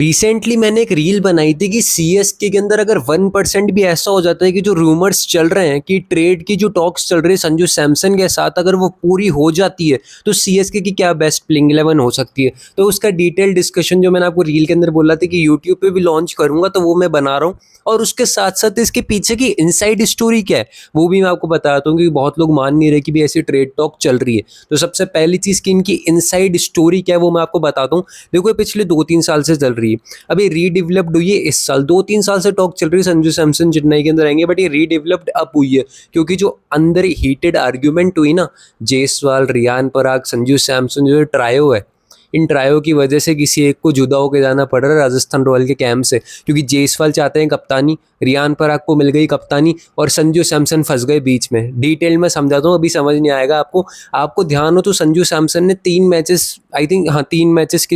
Recently मैंने एक reel बनाई थी कि सीएसके के अंदर अगर 1% भी ऐसा हो जाता है कि जो रूमर्स चल रहे हैं कि ट्रेड की जो टॉक्स चल रही है संजू सैमसन के साथ अगर वो पूरी हो जाती है तो सीएसके की क्या बेस्ट प्लेइंग 11 हो सकती है। तो उसका डिटेल डिस्कशन जो मैंने आपको रील के अंदर बोला था कि यूट्यूब पे भी लॉन्च करूंगा तो वो मैं बना रहा हूँ, और उसके साथ साथ इसके पीछे की इनसाइड स्टोरी क्या है वो भी मैं आपको बताता हूँ, क्योंकि बहुत लोग मान नहीं रहे कि भी ऐसी ट्रेड टॉक चल रही है। तो सबसे पहली चीज़ कि इनकी इनसाइड स्टोरी क्या है वो मैं आपको बताता हूँ। देखो ये पिछले 2-3 साल से चल रही है, अभी रीडेवलप्ड हुई है इस साल। 2-3 साल से टॉक चल रही है संजू सैमसन चेन्नई के अंदर आएंगे, बट ये रीडेवलप्ड अब हुई है क्योंकि जो अंदर हीटेड आर्ग्यूमेंट हुई ना, जायसवाल, रियान पराग, संजू सैमसन जो ट्रायो है, इन ट्रायो की वजह से किसी एक को जुदा होकर जाना पड़ रहा है राजस्थान रॉयल के कैंप से, क्योंकि जायसवाल चाहते हैं कप्तानी, रियान पराग को मिल गई कप्तानी और संजू सैमसन फंस गए बीच में। डिटेल में समझाता हूँ, अभी समझ नहीं आएगा आपको। आपको ध्यान हो तो संजू सैमसन ने 3 मैचेस, आई थिंक हाँ 3 मैचेस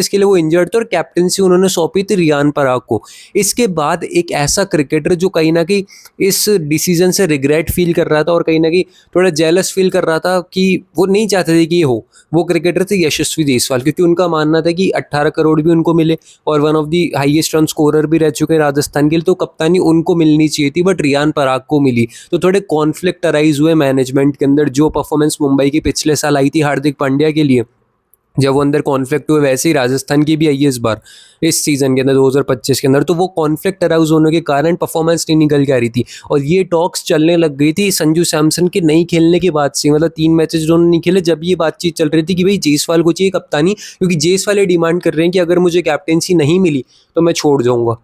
के लिए वो इंजर्ड थे और कैप्टनसी उन्होंने सौंपी थी रियान पराग को। इसके बाद एक ऐसा क्रिकेटर जो कहीं ना कहीं इस डिसीजन से रिग्रेट फील कर रहा था और कहीं ना कहीं थोड़ा जेलस फील कर रहा था कि वो नहीं चाहते थे कि ये हो, वो क्रिकेटर थे यशस्वी जायसवाल, क्योंकि उनका मानना था कि 18 करोड़ भी उनको मिले और one of the highest run scorer भी रह चुके हैं राजस्थान के लिए, तो कप्तानी उनको मिलनी चाहिए थी, बट रियान पराग को मिली। तो थोड़े कॉन्फ्लिक्ट अराइज हुए मैनेजमेंट के अंदर। जो परफॉर्मेंस मुंबई की पिछले साल आई थी हार्दिक पांड्या के लिए, जब वो अंदर कॉन्फ्लिक्ट हुए, वैसे ही राजस्थान की भी आई है इस बार इस सीजन के अंदर 2025 के अंदर। तो वो कॉन्फ्लिक्ट अराउज होने के कारण परफॉर्मेंस नहीं निकल के आ रही थी और ये टॉक्स चलने लग गई थी संजू सैमसन के नहीं खेलने के बाद से। मतलब 3 मैचेस उन्होंने नहीं खेले जब ये बातचीत चल रही थी कि भाई जायसवाल को चाहिए कप्तानी, क्योंकि जायसवाल ये डिमांड कर रहे हैं कि अगर मुझे कैप्टेंसी नहीं मिली तो मैं छोड़ जाऊंगा।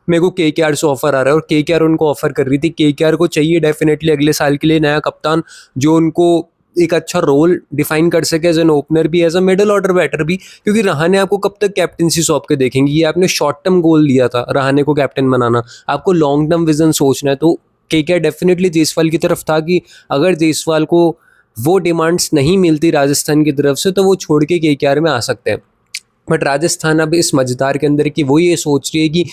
मेरे को केकेआर से ऑफर आ रहा है और केकेआर उनको ऑफर कर रही थी। केकेआर को चाहिए डेफिनेटली अगले साल के लिए नया कप्तान जो उनको एक अच्छा रोल डिफाइन कर सके, एज एन ओपनर भी, as a middle order batter भी, क्योंकि रहाणे आपको कब तक कैप्टनसी सौंप के देखेंगे। ये आपने शॉर्ट टर्म गोल दिया था रहाणे को कैप्टन बनाना, आपको लॉन्ग टर्म विजन सोचना है। तो केकेआर डेफिनेटली जायसवाल की तरफ था कि अगर जायसवाल को वो डिमांड्स नहीं मिलती राजस्थान की तरफ से तो वो छोड़ के केकेआर में आ सकते हैं। बट राजस्थान अब इस मझधार के अंदर कि वो ये सोच रही है कि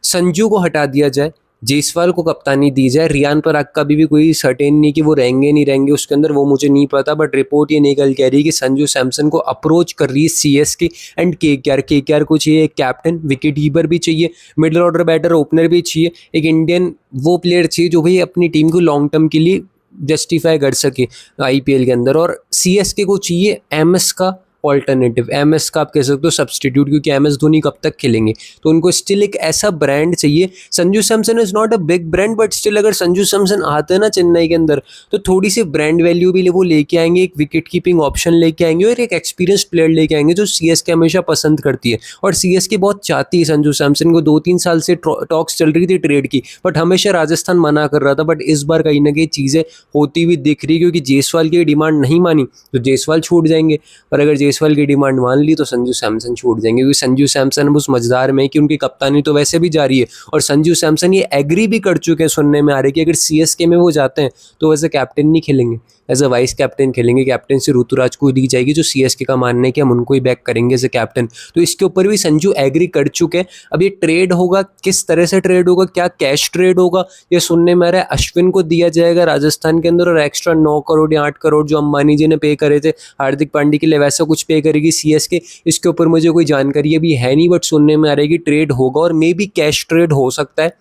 संजू को हटा दिया जाए, जायसवाल को कप्तानी दी जाए। रियान पराग का भी कोई सर्टेन नहीं कि वो रहेंगे नहीं रहेंगे उसके अंदर, वो मुझे नहीं पता, बट रिपोर्ट ये निकल कह रही है कि संजू सैमसन को अप्रोच कर रही है सीएसके एंड केकेआर को चाहिए एक कैप्टन, विकेट कीपर भी चाहिए, मिडिल ऑर्डर बैटर, ओपनर भी चाहिए, एक इंडियन वो प्लेयर चाहिए जो भाई अपनी टीम को लॉन्ग टर्म के लिए जस्टिफाई कर सके आईपीएल के अंदर। और सीएसके को चाहिए एमएस का ऑल्टरनेटिव, एमएस का आप कह सकते हो सब्सटीट्यूट, क्योंकि एमएस धोनी कब तक खेलेंगे, तो उनको स्टिल एक ऐसा ब्रांड चाहिए। Sanju Samson is not a big brand, but still अगर संजू सैमसन आते हैं ना चेन्नई के अंदर तो थोड़ी सी ब्रांड वैल्यू भी वो लेके आएंगे, एक विकेट कीपिंग ऑप्शन लेके आएंगे और एक एक्सपीरियंस प्लेयर लेके आएंगे जो सीएसके हमेशा पसंद करती है। और सीएसके बहुत चाहती है संजू सैमसन को, 2-3 साल से टॉक्स चल रही थी ट्रेड की, बट हमेशा राजस्थान मना कर रहा था। बट इस बार कहीं ना कहीं चीज़ें होती हुई दिख रही, क्योंकि जायसवाल की डिमांड नहीं मानी तो जायसवाल छूट जाएंगे, और अगर जायसवाल की डिमांड मान ली तो संजू सैमसन छूट जाएंगे, क्योंकि संजू सैमसन उस मझदार में है कि उनकी कप्तानी तो वैसे भी जारी है और संजू सैमसन ये एग्री भी कर चुके हैं, सुनने में आ रही है कि अगर सीएसके में वो जाते हैं तो एज अ कैप्टन नहीं खेलेंगे, एज अ वाइस कैप्टन खेलेंगे। कैप्टनसी ऋतुराज को दी जाएगी, जो सीएसके का मानना है कि हम उनको ही बैक करेंगे एज अ कैप्टन। तो इसके ऊपर भी संजू एग्री कर चुके हैं। अब ये ट्रेड होगा, किस तरह से ट्रेड होगा, क्या कैश ट्रेड होगा, ये सुनने में आ रहा है अश्विन को दिया जाएगा राजस्थान के अंदर और एक्स्ट्रा 9 करोड़ या 8 करोड़ जो अंबानी जी ने पे करे थे हार्दिक पांड्या के लिए, वैसा कुछ पे करेगी सीएसके। इसके ऊपर मुझे कोई जानकारी अभी है नहीं, बट सुनने में आ रहा है कि ट्रेड होगा और मे बी कैश ट्रेड हो सकता है।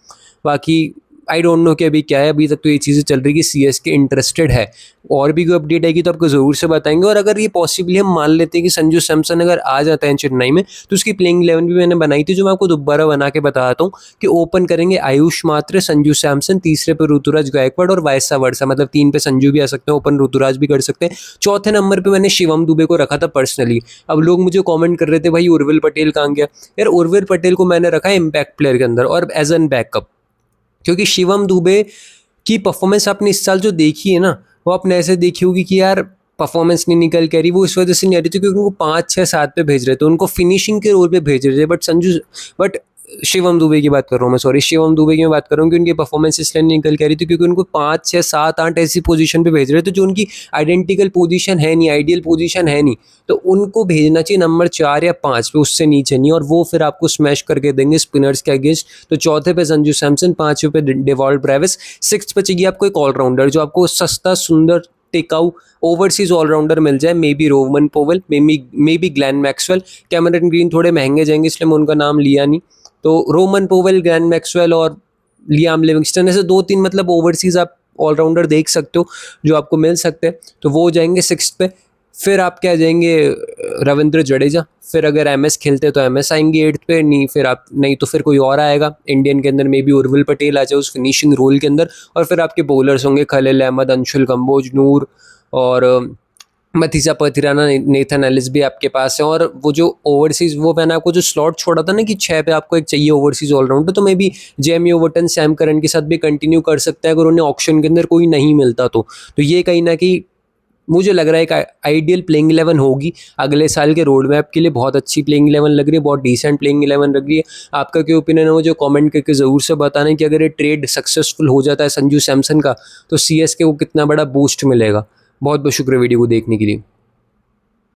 बाकी आई डोंट नो कि अभी क्या है, अभी तक तो ये चीज़ें चल रही कि सीएसके इंटरेस्टेड है। और भी कोई अपडेट आएगी तो आपको ज़रूर से बताएंगे। और अगर ये पॉसिबली हम मान लेते हैं कि संजू सैमसन अगर आ जाता है चेन्नई में, तो उसकी प्लेइंग 11 भी मैंने बनाई थी, जो मैं आपको दोबारा बना के बताता हूँ कि ओपन करेंगे आयुष मात्रे, संजू सैमसन, तीसरे पे ऋतुराज गायकवाड़ और वायसा वर्षा, मतलब 3 पे संजू भी आ सकते हैं, ओपन ऋतुराज भी कर सकते हैं। चौथे नंबर पर मैंने शिवम दुबे को रखा था पर्सनली। अब लोग मुझे कॉमेंट कर रहे थे भाई उर्विल पटेल कहाँ गया, यार उर्विल पटेल को मैंने रखा है इम्पैक्ट प्लेयर के अंदर और एज एन बैकअप, क्योंकि शिवम दुबे की परफॉर्मेंस आपने इस साल जो देखी है ना, वो आपने ऐसे देखी होगी कि यार परफॉर्मेंस नहीं निकल के रही, वो इस वजह से नहीं आ रही थी क्योंकि उनको 5-6-7 पे भेज रहे थे, उनको फिनिशिंग के रोल पे भेज रहे थे। बट शिवम दुबे की बात कर रहा हूँ मैं, सॉरी शिवम दुबे की मैं बात कर रहा हूँ कि उनकी परफॉर्मेंस इसलिए नहीं निकल के आ रही थी क्योंकि उनको 5-6-7-8 ऐसी पोजीशन पे भेज रहे थे जो उनकी आइडेंटिकल पोजीशन है नहीं, आइडियल पोजीशन है नहीं। तो उनको भेजना चाहिए नंबर 4 या 5 पे, उससे नीचे नहीं, और वो फिर आपको स्मैश करके देंगे स्पिनर्स के अगेंस्ट। तो चौथे पे संजू सैमसन, 5वें पे डेवॉल्ट ब्रेविस, 6th पे चाहिए आपको एक ऑलराउंडर जो आपको सस्ता, सुंदर टिकाऊ ओवरसीज ऑलराउंडर मिल जाए, may be Roman Powell, may be Glenn Maxwell. Cameron green थोड़े महंगे जाएंगे इसलिए मैं उनका नाम लिया नहीं। तो रोमन पोवेल, ग्लेन मैक्सवेल और लियाम लिविंगस्टन, ऐसे 2-3 मतलब ओवरसीज आप ऑलराउंडर देख सकते हो जो आपको मिल सकते हैं। तो वो हो जाएंगे 6th पे। फिर आप क्या जाएंगे, रविंद्र जडेजा। फिर अगर एमएस खेलते तो एमएस आएंगे 8th पे, नहीं तो फिर कोई और आएगा इंडियन के अंदर, मे बी उर्विल पटेल आ जाए उस फिनिशिंग रोल के अंदर। और फिर आपके बॉलर्स होंगे खलील अहमद, अंशुल कंबोज, नूर और मथीसा पथिराना, नेथन एलिस भी आपके पास है। और वो जो ओवरसीज, वो मैंने आपको जो स्लॉट छोड़ा था ना कि 6 पे आपको एक चाहिए ओवरसीज ऑलराउंडर, तो may be Jamie Overton, Sam Curran के साथ भी कंटिन्यू कर सकता है अगर उन्हें ऑक्शन के अंदर कोई नहीं मिलता तो ये कहीं ना कहीं मुझे लग रहा है एक आइडियल प्लेइंग 11 होगी अगले साल के रोड मैप के लिए। बहुत अच्छी प्लेइंग 11 लग रही है, बहुत डिसेंट प्लेइंग 11 लग रही है। आपका क्या ओपिनियन है मुझे कमेंट करके ज़रूर से बताना है कि अगर ये ट्रेड सक्सेसफुल हो जाता है संजू सैमसन का, तो सीएसके को कितना बड़ा बूस्ट मिलेगा। बहुत बहुत शुक्रिया वीडियो को देखने के लिए।